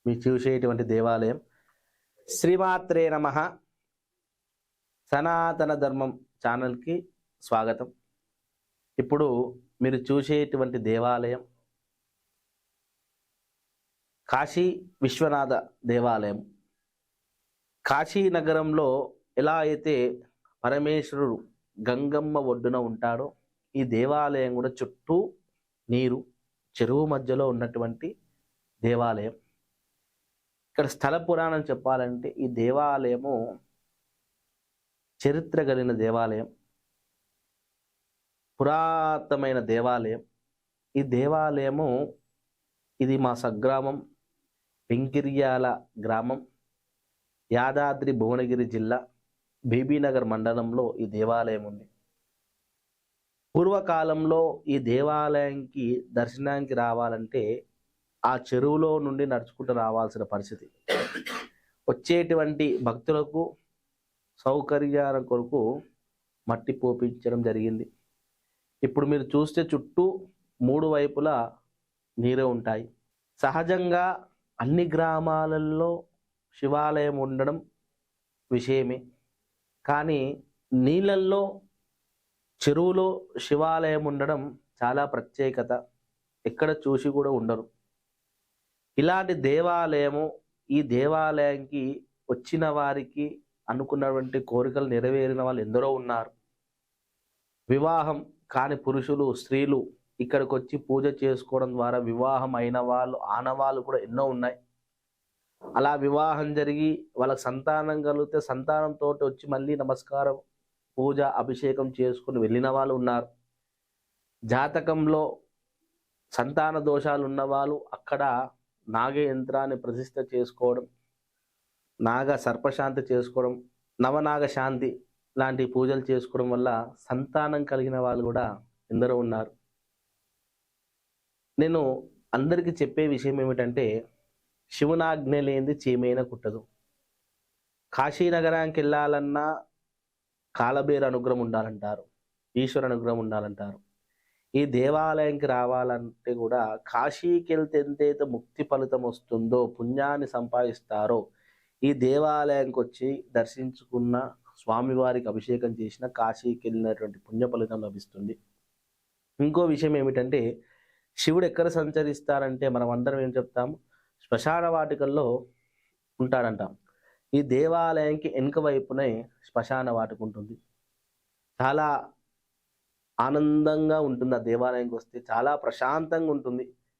మీరు చూసేటువంటి దేవాలయం. శ్రీమాత్రే నమః. సనాతన ధర్మం ఛానల్కి స్వాగతం. ఇప్పుడు మీరు చూసేటువంటి దేవాలయం కాశీ విశ్వనాథ దేవాలయం. కాశీ నగరంలో ఎలా అయితే పరమేశ్వరుడు గంగమ్మ ఒడ్డున ఉంటాడో, ఈ దేవాలయం కూడా చుట్టూ నీరు, చెరువు మధ్యలో ఉన్నటువంటి దేవాలయం. ఇక్కడ స్థల పురాణం చెప్పాలంటే ఈ దేవాలయము చరిత్ర కలిగిన దేవాలయం, పురాతనమైన దేవాలయం. ఈ దేవాలయము ఇది మా సగ్రామం వెంకిర్యాల గ్రామం, యాదాద్రి భువనగిరి జిల్లా, బీబీనగర్ మండలంలో ఈ దేవాలయం ఉంది. పూర్వకాలంలో ఈ దేవాలయానికి దర్శనానికి రావాలంటే ఆ చెరువులో నుండి నడుచుకుంటూ రావాల్సిన పరిస్థితి. వచ్చేటువంటి భక్తులకు సౌకర్యాల కొరకు మట్టి పోపించడం జరిగింది. ఇప్పుడు మీరు చూస్తే చుట్టూ 3 వైపులా నీరే ఉంటాయి. సహజంగా అన్ని గ్రామాలలో శివాలయం ఉండడం విషయమే, కానీ నీళ్ళల్లో చెరువులో శివాలయం ఉండడం చాలా ప్రత్యేకత. ఎక్కడ చూసి కూడా ఉండరు. ఇలాంటి దేవాలయము, ఈ దేవాలయానికి వచ్చిన వారికి అనుకున్నటువంటి కోరికలు నెరవేరిన వాళ్ళు ఎందరో ఉన్నారు. వివాహం కాని పురుషులు, స్త్రీలు ఇక్కడికి వచ్చి పూజ చేసుకోవడం ద్వారా వివాహం అయిన వాళ్ళు, ఆనవాళ్ళు కూడా ఎన్నో ఉన్నాయి. అలా వివాహం జరిగి వాళ్ళకి సంతానం కలిగితే సంతానంతో వచ్చి మళ్ళీ నమస్కారం, పూజ, అభిషేకం చేసుకుని వెళ్ళిన వాళ్ళు ఉన్నారు. జాతకంలో సంతాన దోషాలు ఉన్నవాళ్ళు అక్కడ నాగ యంత్రాన్ని ప్రతిష్ఠ చేసుకోవడం, నాగ సర్పశాంతి చేసుకోవడం, నవనాగ శాంతి లాంటి పూజలు చేసుకోవడం వల్ల సంతానం కలిగిన వాళ్ళు కూడా ఎందరో ఉన్నారు. నేను అందరికీ చెప్పే విషయం ఏమిటంటే, శివునాజ్ఞ లేనిది చీమైనా కుట్టదు. కాశీ నగరానికి వెళ్ళాలన్నా కాలబేర అనుగ్రహం ఉండాలంటారు, ఈశ్వర అనుగ్రహం ఉండాలంటారు. ఈ దేవాలయానికి రావాలంటే కూడా కాశీకి వెళ్తే ఎంతైతే ముక్తి ఫలితం వస్తుందో, పుణ్యాన్ని సంపాదిస్తారో, ఈ దేవాలయానికి వచ్చి దర్శించుకున్న, స్వామివారికి అభిషేకం చేసిన, కాశీకి వెళ్ళినటువంటి పుణ్య ఫలితం లభిస్తుంది. ఇంకో విషయం ఏమిటంటే, శివుడు ఎక్కడ సంచరిస్తారంటే మనం అందరం ఏం చెప్తాము, శ్మశాన వాటికల్లో ఉంటాడంటాం. ఈ దేవాలయానికి వెనుక వైపునే శ్మశాన వాటిక ఉంటుంది. చాలా ఆనందంగా ఉంటుంది. ఆ దేవాలయానికి వస్తే చాలా ప్రశాంతంగా ఉంటుంది.